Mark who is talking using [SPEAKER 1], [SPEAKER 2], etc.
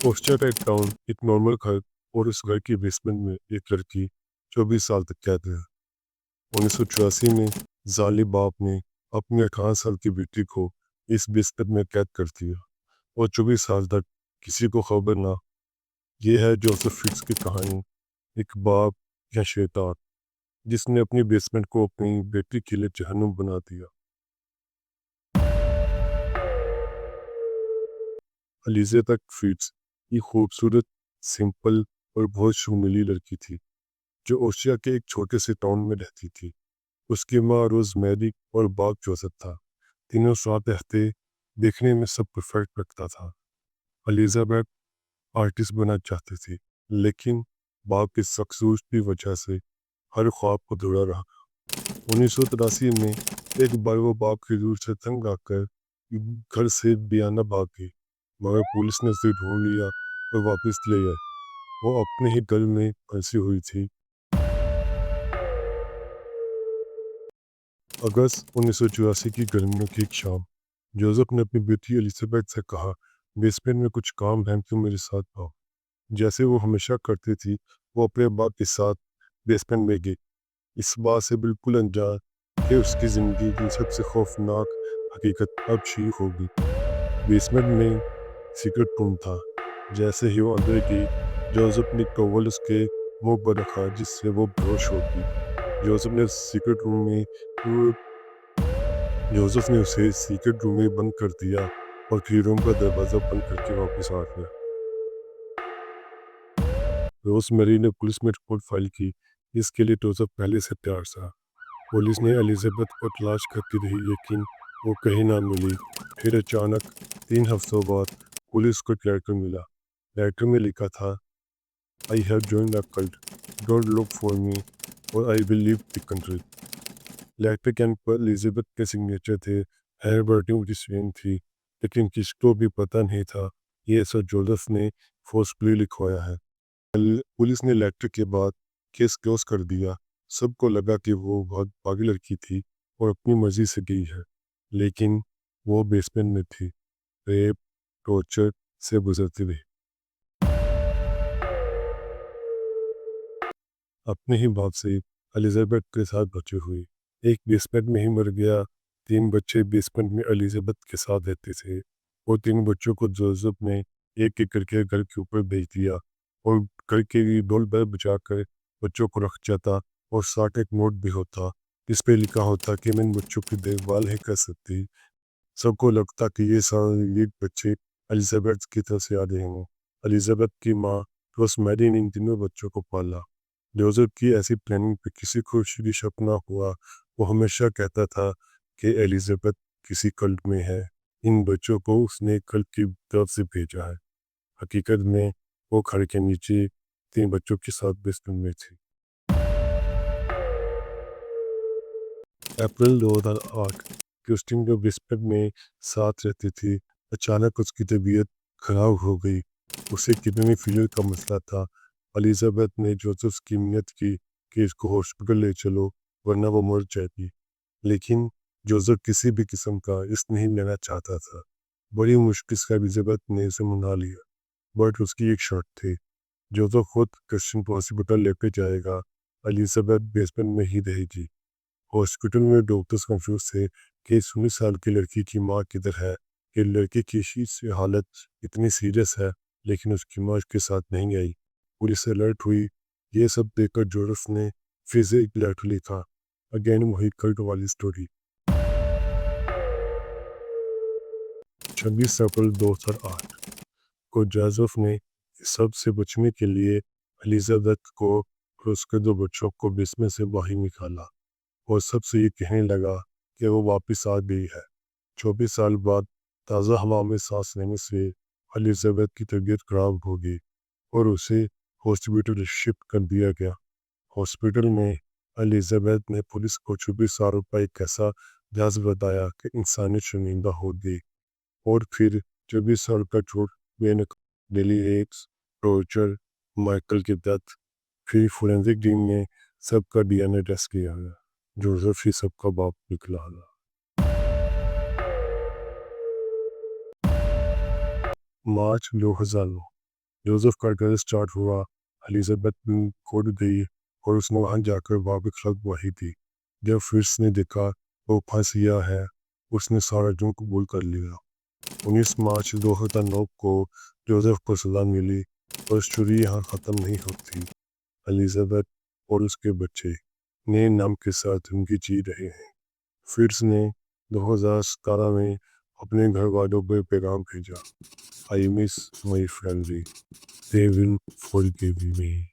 [SPEAKER 1] Austria का एक town, एक नॉर्मल घर, और उस घर की बेसमेंट में एक लड़की 24 साल तक कैद है। 1984 में जालिम बाप ने अपनी 18 साल की बेटी को इस बेसमेंट में कैद कर दिया और 24 साल तक किसी को खबर ना। ये है जोसेफ फिट्स की कहानी, एक बाप या शैतान जिसने अपनी बेसमेंट को अपनी बेटी के लिए जहन्नुम बना दिया। एलिजाबेथ फिट्स एक खूबसूरत, सिंपल और बहुत शर्मीली लड़की थी जो ऑस्ट्रिया के एक छोटे से टाउन में रहती थी। उसकी माँ रोज मैरी और बाप जोसेफ था। तीनों साथ रहते, देखने में सब परफेक्ट लगता था। एलिजाबेथ आर्टिस्ट बनना चाहती थी, लेकिन बाप की सक्सूस की वजह से हर ख्वाब अधूरा रहा। 1983 में एक बार वो बाप की दूर से तंग आकर घर से बियाना भाग गई, मगर पुलिस ने उसे ढूंढ लिया और वापस ले आए। वो अपने ही घर में फंसी हुई थी। अगस्त 1984 की गर्मियों की एक शाम, जोसेफ ने अपनी बेटी एलिजाबेथ से कहा, बेसमेंट में कुछ काम है, तुम मेरे साथ आओ। जैसे वो हमेशा करती थी, वो अपने बाप के साथ बेसमेंट में गई, इस बात से बिल्कुल अनजान कि उसकी ज़िंदगी की सबसे खौफनाक हकीकत अब शुरू होगी। बेसमेंट में सीक्रेट रूम था। जैसे ही वो अंदर गई, जोसेफ ने टॉवल उसके मुंह पर रखा जिससे वो बेहोश हो गई। जोसेफ ने सीक्रेट रूम में जोसेफ ने उसे सीक्रेट रूम में बंद कर दिया और फिर रूम का दरवाज़ा बंद करके वापस आ गया। रोज़मेरी ने पुलिस में रिपोर्ट फाइल की। इसके लिए जोसेफ पहले से तैयार था। पुलिस ने एलिजाबेथ को तलाश करती रही, लेकिन वो कहीं ना मिली। फिर अचानक 3 हफ्तों बाद पुलिस को एक लेटर मिला। लेटर में लिखा था, I have joined a cult, don't look for me और I will leave the country. Letter के अंत पर एलिजाबेथ के सिग्नेचर थे। हैंडराइटिंग उसकी सेम थी, लेकिन किसको भी पता नहीं था ये सब जोसेफ ने फोर्सफुली लिखवाया है। पुलिस ने लेटर के बाद केस क्लोज कर दिया। सबको लगा कि वो बहुत पागल लड़की थी और अपनी मर्जी से गई है, लेकिन वो बेसमेंट में थी, रेप टॉर्चर से गुजरती रही। अपने ही बाप से एलिजाबेथ के साथ बची हुई, एक बेसमेंट में ही मर गया। 3 बच्चे बेसमेंट में एलिजाबेथ के साथ रहते थे और 3 बच्चों को जोसेफ ने एक एक करके घर के ऊपर भेज दिया और घर के डोर बेल बजाकर बच्चों को रख जाता और साथ एक नोट भी होता जिस पे लिखा होता कि मैं इन बच्चों की देखभाल नहीं कर सकती। सबको लगता कि ये बच्चे एलिजाबेथ की तरफ से आ रहे हैं। एलिजाबेथ की माँ रोज़मेरी ने इन तीनों बच्चों को पाला। जोसेफ की ऐसी प्लानिंग पे किसी को भी शक ना हुआ। वो हमेशा कहता था कि एलिजाबेथ किसी कल्ट में है। इन बच्चों को उसने कल्ट की तरफ से भेजा है। हकीकत में वो घर के नीचे 3 बच्चों के साथ बेसमेंट में थी। अप्रैल 2008, क्रिस्टीन जो बेसमेंट में साथ रहती थी, अचानक उसकी तबीयत खराब हो गई। उसे किडनी फेलियर का मसला था। एलिजाबेथ ने जोसेफ की मिन्नत की कि इसको हॉस्पिटल ले चलो वरना वो मर जाएगी, लेकिन जोसेफ किसी भी किस्म का रिस्क नहीं लेना चाहता था। बड़ी मुश्किल से एलिजाबेथ ने इसे मना लिया, बट उसकी एक शर्त थी, जोसेफ खुद क्रिस्टीन को हॉस्पिटल लेके जाएगा, एलिजाबेथ बेसमेंट में ही रहेगी। हॉस्पिटल में डॉक्टर्स कंफ्यूज थे कि 19 साल की लड़की की माँ किधर है। कि लड़की की हालत इतनी सीरियस है, लेकिन उसकी माँ उसके साथ नहीं आई। पुलिस अलर्ट हुई। ये सब देखकर जोसेफ ने फिर से एक लेटर लिखा। अगेन वही कल्ट वाली स्टोरी। 26 अप्रैल 2008 को जोसेफ ने इस सब से बचने के लिए एलिजाबेथ को और उसके 2 बच्चों को बेसमेंट से बाहर निकाला और सबसे ये कहने लगा कि वो वापस आ गई है। 24 साल बाद ताज़ा हवा में सांस लेने से एलिजाबेथ की तबीयत खराब हो गई और उसे हॉस्पिटल शिफ्ट कर दिया गया। हॉस्पिटल में एलिजाबेथ ने पुलिस को 24 साल का एक ऐसा इतिहास बताया कि इंसानियत शर्मिंदा हो गई। और फिर 24 साल का झूठ, बेनक डेली रेप्स, टॉर्चर, माइकल की डेथ, फिर फोरेंसिक टीम ने सबका डीएनए टेस्ट किया गया। जोसेफ ही सबका बाप निकला। मार्च 2009 जोसेफ का घर स्टार्ट हुआ। एलिजाबेथ खुद गई और उसने वहाँ जाकर वापस खत वही थी। जब फिर्स ने देखा वो फंसिया है, उसने सारा जुर्म कबूल कर लिया। 19 मार्च 2009 को जोसेफ को सजा मिली और स्टोरी यहाँ ख़त्म नहीं होती। एलिजाबेथ और उसके बच्चे नए नाम के साथ जिंदगी जी रहे हैं। फिर्स ने 2017 में अपने घर वालों पर पैगाम भेजा, I miss my family, they will forgive me.